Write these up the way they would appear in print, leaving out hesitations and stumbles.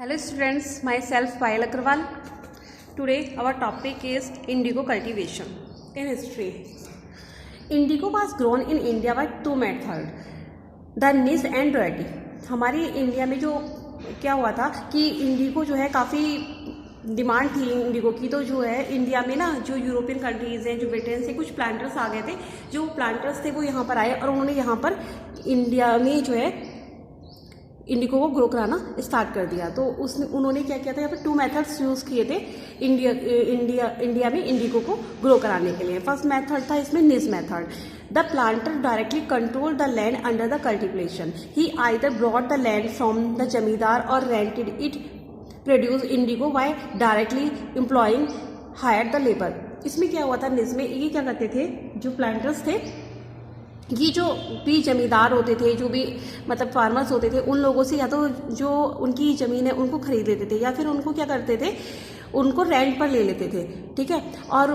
Hello students, myself Payal Agarwal. Today our topic is indigo cultivation in history. Indigo was grown in India by two methods, the niche and rarity. हमारी India में जो क्या हुआ था कि Indigo जो है काफ़ी डिमांड थी इंडिगो की, तो जो है इंडिया में ना जो यूरोपियन कंट्रीज़ हैं, जो ब्रिटेन से कुछ प्लांटर्स आ गए थे, जो प्लांटर्स थे वो यहाँ पर आए और उन्होंने यहाँ पर इंडिया में जो है इंडिगो को ग्रो कराना स्टार्ट कर दिया। तो उन्होंने क्या किया था, यहाँ पर टू मेथड्स यूज़ किए थे इंडिया में इंडिगो को ग्रो कराने के लिए। फर्स्ट मेथड था इसमें निच method. The planter directly control the land under the cultivation. He either brought the land from the zamindar और rented it produce indigo by directly employing hire the labour. इसमें क्या हुआ था, निच में ये क्या करते थे, जो प्लांटर्स थे, ये जो भी जमींदार होते थे, जो भी मतलब फार्मर्स होते थे, उन लोगों से या तो जो उनकी ज़मीन है उनको खरीद लेते थे या फिर उनको क्या करते थे, उनको रेंट पर ले लेते थे, ठीक है। और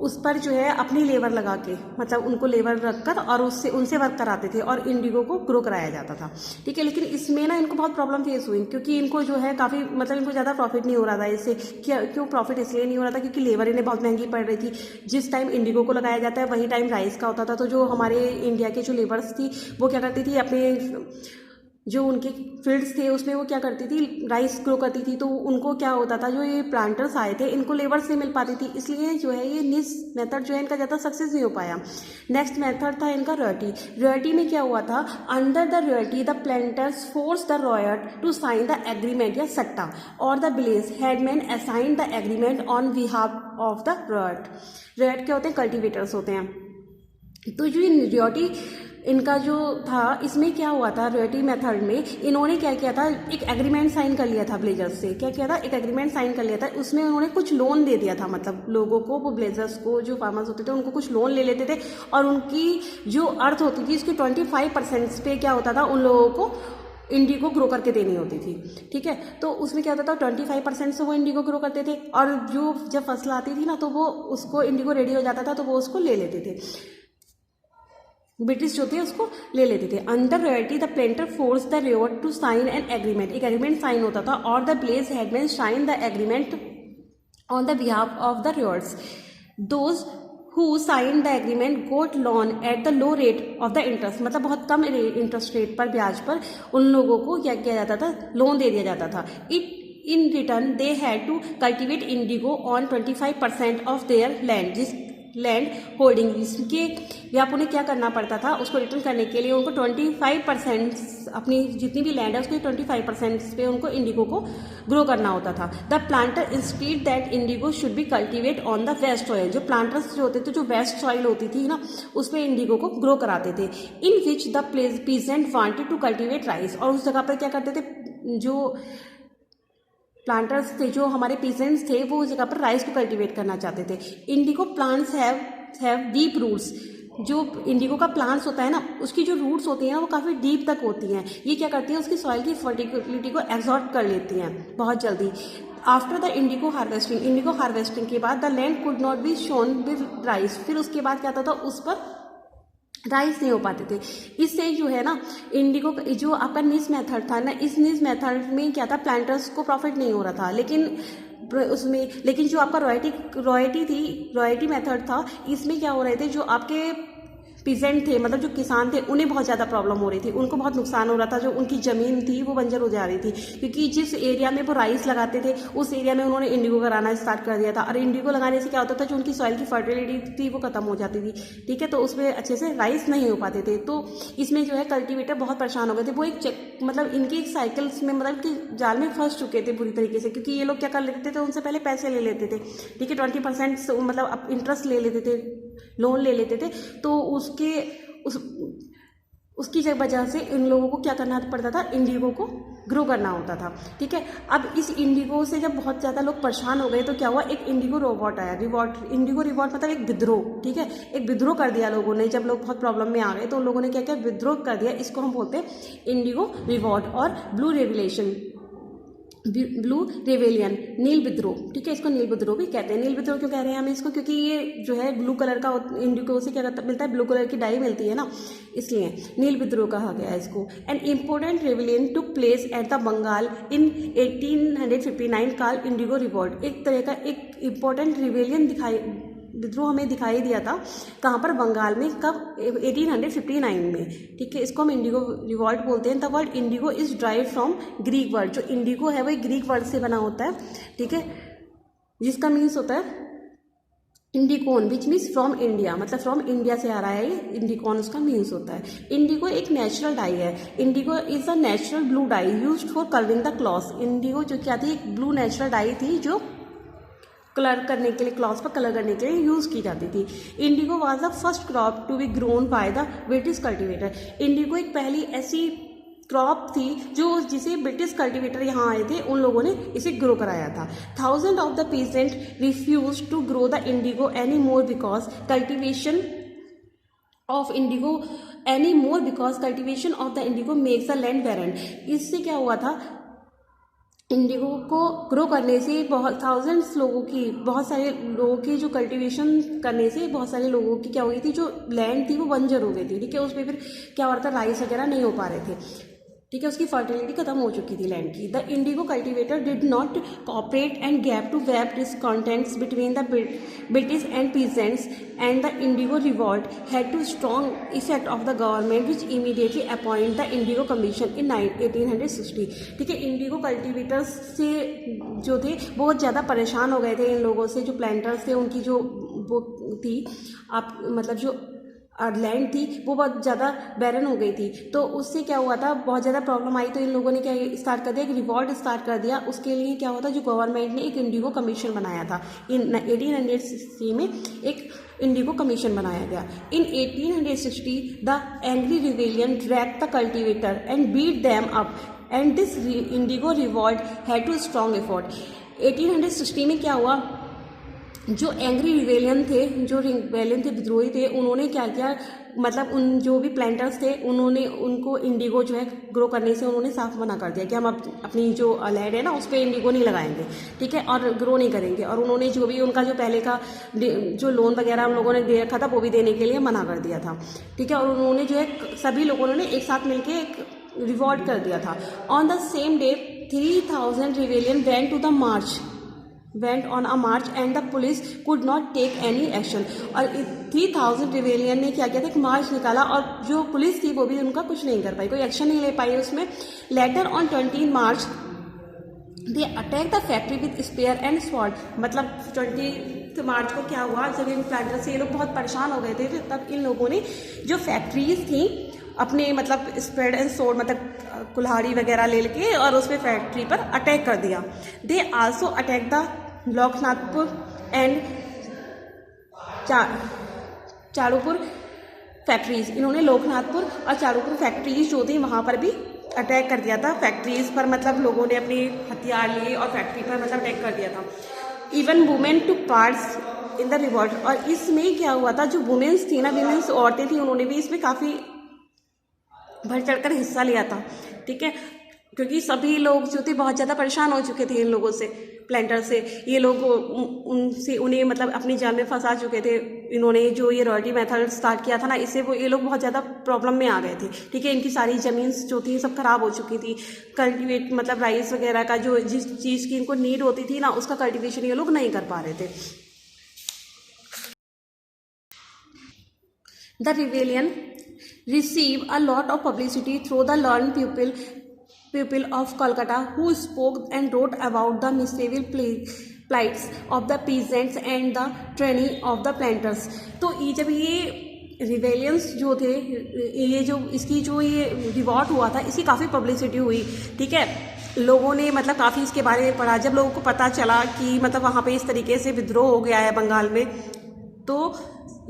उस पर जो है अपनी लेबर लगा के, मतलब उनको लेबर रखकर और उनसे वर्क कराते थे और इंडिगो को ग्रो कराया जाता था, ठीक है। लेकिन इसमें ना इनको बहुत प्रॉब्लम फेस हुई, क्योंकि इनको जो है काफ़ी मतलब इनको ज़्यादा प्रॉफिट नहीं हो रहा था इससे। क्यों प्रॉफिट इसलिए नहीं हो रहा था, क्योंकि लेबर इन्हें बहुत महंगी पड़ रही थी। जिस टाइम इंडिगो को लगाया जाता है वही टाइम राइस का होता था, तो जो हमारे इंडिया के जो लेबर्स थी वो क्या करती थी, अपने जो उनके फील्ड्स थे उसमें वो क्या करती थी, राइस ग्रो करती थी। तो उनको क्या होता था, जो ये प्लांटर्स आए थे इनको लेबर्स नहीं मिल पाती थी, इसलिए जो है ये निच मेथड जो है इनका ज़्यादा सक्सेस नहीं हो पाया। नेक्स्ट मेथड था इनका रॉयल्टी। रॉयल्टी में क्या हुआ था, under the royalty the planters force the ryot to sign the agreement या सट्टा और the village headman assign the agreement on behalf of the ryot. Ryot क्या होते हैं, कल्टिवेटर्स होते हैं। तो जो रॉयल्टी इनका जो था, इसमें क्या हुआ था, रॉयल्टी मेथड में इन्होंने क्या किया था, एक एग्रीमेंट साइन कर लिया था विलेजर्स से। क्या किया था, एक एग्रीमेंट साइन कर लिया था, उसमें उन्होंने कुछ लोन दे दिया था, मतलब लोगों को, वो विलेजर्स को, जो फार्मर्स होते थे उनको कुछ लोन ले लेते थे और उनकी जो अर्थ होती थी उसकी 25% पे क्या होता था, उन लोगों को इंडिगो ग्रो करके देनी होती थी, ठीक है। तो उसमें क्या होता था, 25% से वो इंडिगो ग्रो करते थे और जो जब फसल आती थी ना तो वो उसको इंडिगो रेडी हो जाता था तो वो उसको ले लेते थे, ब्रिटिश जो थे उसको ले लेते थे। Under royalty the planter force the ryot to sign an agreement. एक एग्रीमेंट साइन होता था और the village headman sign the agreement on the behalf of the ryots. Those who sign the agreement got loan at the low rate of the interest. मतलब बहुत कम interest rate पर, ब्याज पर उन लोगों को क्या किया जाता था, लोन दे दिया जाता था। In return they had to cultivate indigo on 25% of their land. जिस लैंड होल्डिंग जिसके आप उन्हें क्या करना पड़ता था, उसको रिटर्न करने के लिए उनको 25% अपनी जितनी भी लैंड है उसके 25% पे उनको इंडिगो को ग्रो करना होता था। The planter instead that indigo should be cultivate on the waste soil. जो प्लांटर्स जो होते थे, जो वेस्ट सॉइल होती थी ना, उस पर इंडिगो को ग्रो कराते थे। In which the peasant wanted to cultivate rice. और उस जगह पर क्या करते थे, जो प्लांटर्स थे, जो हमारे पीजेंट्स थे, वो उस जगह पर राइस को कल्टीवेट करना चाहते थे। Indigo plants have deep roots. जो इंडिगो का प्लांट्स होता है ना, उसकी जो रूट्स होती हैं ना वो काफ़ी डीप तक होती हैं। ये क्या करती हैं, उसकी सॉइल की फर्टिलिटी को एब्जॉर्ब कर लेती हैं बहुत जल्दी। आफ्टर द इंडिगो हार्वेस्टिंग के बाद the land could not be shown with rice. फिर उसके बाद क्या होता था, उस पर राइस नहीं हो पाते थे। इससे जो है ना इंडिगो जो आपका निच मेथड था ना, इस निच मेथड में क्या था, प्लांटर्स को प्रॉफिट नहीं हो रहा था। लेकिन जो आपका रॉयल्टी मेथड था, इसमें क्या हो रहे थे, जो आपके पीजेंट थे, मतलब जो किसान थे, उन्हें बहुत ज़्यादा प्रॉब्लम हो रही थी, उनको बहुत नुकसान हो रहा था। जो उनकी ज़मीन थी वो बंजर हो जा रही थी, क्योंकि जिस एरिया में वो राइस लगाते थे उस एरिया में उन्होंने इंडिगो कराना स्टार्ट कर दिया था। और इंडिगो लगाने से क्या होता था, जो उनकी सॉइल की फर्टिलिटी थी वो खत्म हो जाती थी, ठीक है। तो उसमें अच्छे से राइस नहीं हो पाते थे। तो इसमें जो है कल्टिवेटर बहुत परेशान हो गए थे। वो मतलब इनके एक साइकिल्स में, मतलब कि जाल में फंस चुके थे बुरी तरीके से, क्योंकि ये लोग क्या कर लेते थे, उनसे पहले पैसे ले लेते थे, ठीक है, 20% मतलब इंटरेस्ट ले लेते थे, लोन ले लेते थे। तो उसकी वजह से इन लोगों को क्या करना पड़ता था, इंडिगो को ग्रो करना होता था, ठीक है। अब इस इंडिगो से जब बहुत ज़्यादा लोग परेशान हो गए तो क्या हुआ, एक इंडिगो रोबोट आया। इंडिगो रिवॉल्ट मतलब एक विद्रोह, ठीक है, एक विद्रोह कर दिया लोगों ने। जब लोग बहुत प्रॉब्लम में आ गए तो उन लोगों ने क्या किया, विद्रोह कर दिया। इसको हम बोलते हैं इंडिगो रिवॉल्ट और ब्लू रेवोल्यूशन। ब्लू रेवेलियन, नील विद्रोह, ठीक है, इसको नील विद्रोह भी कहते हैं। नील विद्रोह क्यों कह रहे हैं हम इसको, क्योंकि ये जो है ब्लू कलर का इंडिगो से क्या मिलता है, ब्लू कलर की डाई मिलती है ना, इसलिए नील विद्रोह कहा गया है इसको। An important rebellion took place at the Bengal in 1859 called indigo revolt. एक तरह का एक इम्पोर्टेंट रिवेलियन विद्रोह हमें दिखाई दिया था, कहाँ पर, बंगाल में, कब, 1859 में, ठीक है, इसको हम इंडिगो रिवॉल्ट बोलते हैं। The word Indigo is drive from Greek word, जो इंडिगो है वही ग्रीक वर्ड से बना होता है, ठीक है, जिसका मीन्स होता है इंडिकोन, विच मीन्स फ्रॉम इंडिया, मतलब फ्रॉम इंडिया से आ रहा है ये, इंडिकोन उसका मीन्स होता है। इंडिगो एक नेचुरल डाई है। Indigo is a natural blue die used for colouring the clothes. Indigo जो क्या थी, एक ब्लू नेचुरल डाई थी जो कलर करने के लिए, क्लॉथ्स पर कलर करने के लिए यूज़ की जाती थी। Indigo was the first crop to be grown by the British cultivator. Indigo एक पहली ऐसी क्रॉप थी जो जिसे ब्रिटिश कल्टिवेटर यहाँ आए थे, उन लोगों ने इसे ग्रो कराया था। Thousand of the peasant refuse to grow the indigo any more because cultivation of indigo makes the land barren. इससे क्या हुआ था, इंडिगो को ग्रो करने से बहुत सारे लोगों की जो कल्टीवेशन करने से बहुत सारे लोगों की क्या हो गई थी, जो लैंड थी वो बंजर हो गई थी, ठीक है, उस पर फिर क्या हो रहा था, राइस वगैरह नहीं हो पा रहे थे, ठीक है, उसकी फर्टिलिटी खत्म हो चुकी थी लैंड की। The indigo cultivator did not cooperate and gap to web discontents between the British and peasants and the indigo revolt had to strong effect of the government which immediately appoint the indigo commission in 1860, ठीक है। Indigo cultivators से जो थे बहुत ज़्यादा परेशान हो गए थे इन लोगों से, जो प्लांटर्स थे उनकी जो वो थी, आप मतलब जो लैंड थी वो बहुत ज़्यादा बैरन हो गई थी, तो उससे क्या हुआ था, बहुत ज़्यादा प्रॉब्लम आई, तो इन लोगों ने क्या स्टार्ट कर दिया, एक रिवॉल्ट स्टार्ट कर दिया। उसके लिए क्या हुआ था, जो गवर्नमेंट ने एक इंडिगो कमीशन बनाया था, इन 1860 में एक इंडिगो कमीशन बनाया गया। In 1860 the angry rebellion drag the cultivator and beat them up and this indigo revolt had to strong effort. 1860 में क्या हुआ, जो एंग्री रिवेलियन थे, विद्रोही थे, उन्होंने क्या किया, मतलब उन जो भी प्लांटर्स थे उन्होंने उनको इंडिगो जो है ग्रो करने से उन्होंने साफ मना कर दिया कि हम अपनी जो लैंड है ना उस पर इंडिगो नहीं लगाएंगे, ठीक है, और ग्रो नहीं करेंगे। और उन्होंने जो भी उनका जो पहले का जो लोन वगैरह उन लोगों ने दे रखा था वो भी देने के लिए मना कर दिया था, ठीक है, और उन्होंने जो है सभी लोगों ने एक साथ मिलकर एक रिवॉल्ट कर दिया था। On the same day 3000 rebellion went on a march and the police could not take any action। और 3000 रिवेलियन ने क्या किया था, एक मार्च निकाला और जो पुलिस थी वो भी उनका कुछ नहीं कर पाई, कोई एक्शन नहीं ले पाई उसमें। Later on 20 March they attack the factory with spear and sword. मतलब 20 मार्च को क्या हुआ, जब इन प्लांटर से ये लोग बहुत परेशान हो गए थे, तब इन लोगों ने जो फैक्ट्रीज थी अपने मतलब स्पेयर एंड स्वॉर्ड मतलब कुल्हाड़ी वगैरह ले लेके और उस पर फैक्ट्री पर अटैक कर दिया। They also attack the Loknathpur and Charupur factories. इन्होंने लोकनाथपुर और चारूपुर फैक्ट्रीज जो थी वहाँ पर भी अटैक कर दिया था। फैक्ट्रीज पर मतलब लोगों ने अपने हथियार लिए और फैक्ट्री पर मतलब अटैक कर दिया था। Even women two parts in the revolt. और इसमें क्या हुआ था, जो वुमेन्स थी ना, वुमेन्स औरतें थी, उन्होंने भी इसमें काफ़ी बढ़ चढ़कर हिस्सा लिया था, ठीक है, क्योंकि सभी लोग जो थे बहुत ज़्यादा परेशान हो चुके थे इन लोगों से, प्लांटर से। ये लोग उन्हें मतलब अपनी जान में फंसा चुके थे। इन्होंने जो ये रॉयल्टी मेथड स्टार्ट किया था ना, इससे ये लोग बहुत ज़्यादा प्रॉब्लम में आ गए थे, ठीक है। इनकी सारी ज़मीन जो थी सब खराब हो चुकी थी। कल्टिवेट मतलब राइस वगैरह का जो जिस चीज़ की इनको नीड होती थी ना, उसका कल्टिवेशन ये लोग नहीं कर पा रहे थे। The rebellion receive a lot of publicity through the learned people of Calcutta who spoke and wrote about the miserable plights of the peasants and the tyranny of the planters। तो ये जब ये रिवेलियंस जो थे, ये जो इसकी जो ये रिवॉल्ट हुआ था, इसकी काफ़ी पब्लिसिटी हुई, ठीक है। लोगों ने मतलब काफ़ी इसके बारे में पढ़ा। जब लोगों को पता चला कि मतलब वहाँ पे इस तरीके से विद्रोह हो गया है बंगाल में, तो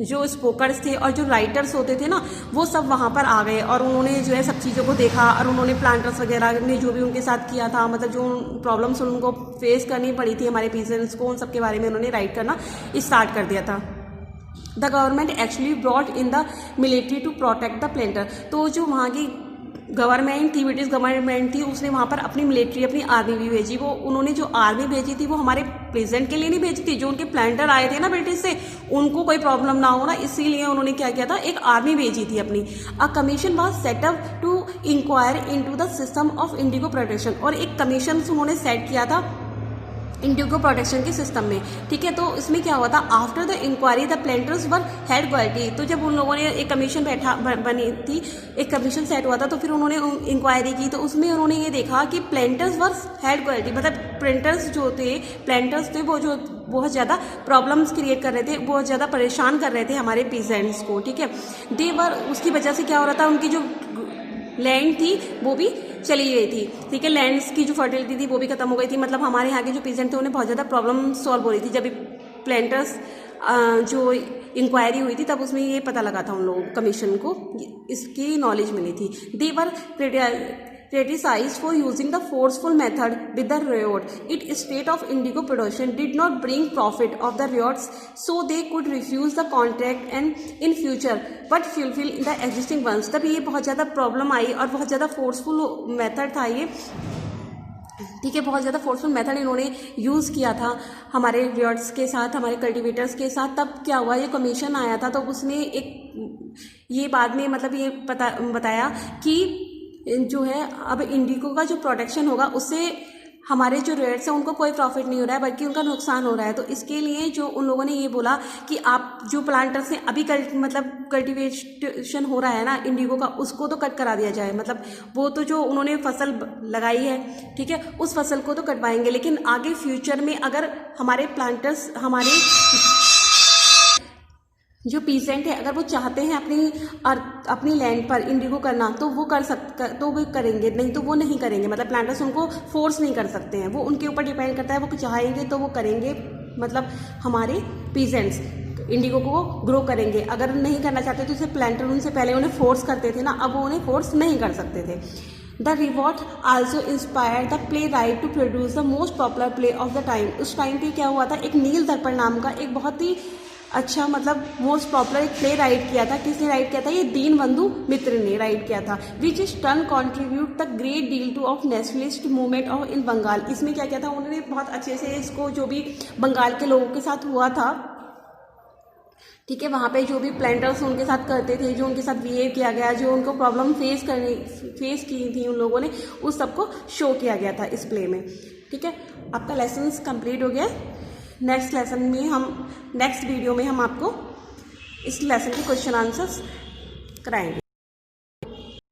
जो स्पोकर्स थे और जो राइटर्स होते थे ना, वो सब वहाँ पर आ गए और उन्होंने जो है सब चीज़ों को देखा और उन्होंने प्लांटर्स वगैरह ने जो भी उनके साथ किया था, मतलब जो प्रॉब्लम्स उनको फेस करनी पड़ी थी हमारे पीसेंट्स को, उन सब के बारे में उन्होंने राइट करना स्टार्ट कर दिया था। The government actually brought in the military to protect the planter. तो जो वहाँ की गवर्नमेंट थी, ब्रिटिश गवर्नमेंट थी, उसने वहाँ पर अपनी मिलिट्री, अपनी आर्मी भी भेजी। वो उन्होंने जो आर्मी भेजी थी वो हमारे प्रेजेंट के लिए नहीं भेजी थी, जो उनके प्लांटर आए थे ना ब्रिटिश से, उनको कोई प्रॉब्लम ना हो ना, इसीलिए उन्होंने क्या किया था, एक आर्मी भेजी थी अपनी। A commission was setup to inquire into the system of indigo protection, और एक कमीशन उन्होंने सेट किया था इंडिगो प्रोटेक्शन के सिस्टम में, ठीक है। तो इसमें क्या हुआ था, after the inquiry the planters were held guilty. तो जब उन लोगों ने एक कमीशन बनी थी, एक कमीशन सेट हुआ था, तो फिर उन्होंने इंक्वायरी की, तो उसमें उन्होंने ये देखा कि प्लांटर्स वर हेड क्वालिटी, मतलब प्लांटर्स थे वो जो बहुत ज़्यादा प्रॉब्लम्स क्रिएट कर रहे थे, बहुत ज़्यादा परेशान कर रहे थे हमारे पीजेंट्स को, ठीक है। दे वर, उसकी वजह से क्या हो रहा था, उनकी जो लैंड थी वो भी चली गई थी, ठीक है। लैंड्स की जो फर्टिलिटी थी वो भी खत्म हो गई थी, मतलब हमारे यहाँ के जो पीजेंट थे उन्हें बहुत ज़्यादा प्रॉब्लम सॉल्व हो रही थी। जब प्लांटर्स जो इंक्वायरी हुई थी तब उसमें ये पता लगा था उन लोगों कमीशन को, इसकी नॉलेज मिली थी। दे वर criticized for using the forceful method with the riot. Its state of indigo production did not bring profit of the riots, so they could refuse the contract and in future but fulfill the existing ones. तब ये बहुत ज़्यादा problem आई और बहुत ज़्यादा forceful method था ये, ठीक है। बहुत ज़्यादा फोर्सफुल मेथड इन्होंने यूज़ किया था हमारे रियॉट्स के साथ, हमारे कल्टिवेटर्स के साथ। तब क्या हुआ, ये कमीशन आया था तो उसने एक ये बाद में मतलब ये बताया कि जो है अब इंडिगो का जो प्रोटेक्शन होगा उससे हमारे जो रेट्स हैं उनको कोई प्रॉफिट नहीं हो रहा है बल्कि उनका नुकसान हो रहा है। तो इसके लिए जो उन लोगों ने ये बोला कि आप जो प्लांटर्स हैं अभी कल्टिवेशन हो रहा है ना इंडिगो का, उसको तो कट करा दिया जाए, मतलब वो तो जो उन्होंने फसल लगाई है, ठीक है, उस फसल को तो कटवाएंगे, लेकिन आगे फ्यूचर में अगर हमारे प्लांटर्स, हमारे जो पीसेंट है, अगर वो चाहते हैं अपनी लैंड पर इंडिगो करना तो वो तो वो करेंगे, नहीं तो वो नहीं करेंगे। मतलब प्लांटर्स उनको फोर्स नहीं कर सकते हैं, वो उनके ऊपर डिपेंड करता है, वो चाहेंगे तो वो करेंगे, मतलब हमारे पीसेंट्स इंडिगो को ग्रो करेंगे। अगर नहीं करना चाहते तो उसे प्लांटर उनसे पहले उन्हें फोर्स करते थे ना, अब वो उन्हें फोर्स नहीं कर सकते थे। The revolt also inspire the playwright to produce the most popular play of the time. उस टाइम पे क्या हुआ था, एक नील दर्पण नाम का एक बहुत ही अच्छा मतलब मोस्ट पॉपुलर एक प्ले राइट किया था। किसने राइट किया था, ये दीनबंधु मित्र ने राइट किया था। Which is turn contribute the great deal to of nationalist movement of in Bengal. इसमें क्या किया था उन्होंने, बहुत अच्छे से इसको जो भी बंगाल के लोगों के साथ हुआ था, ठीक है, वहाँ पे जो भी प्लांटर्स उनके साथ करते थे, जो उनके साथ बिहेव किया गया, जो उनको प्रॉब्लम फेस की थी उन लोगों ने, उस सबको शो किया गया था इस प्ले में, ठीक है। आपका लेसन कंप्लीट हो गया। नेक्स्ट वीडियो में हम आपको इस लेसन के क्वेश्चन आंसर्स कराएंगे।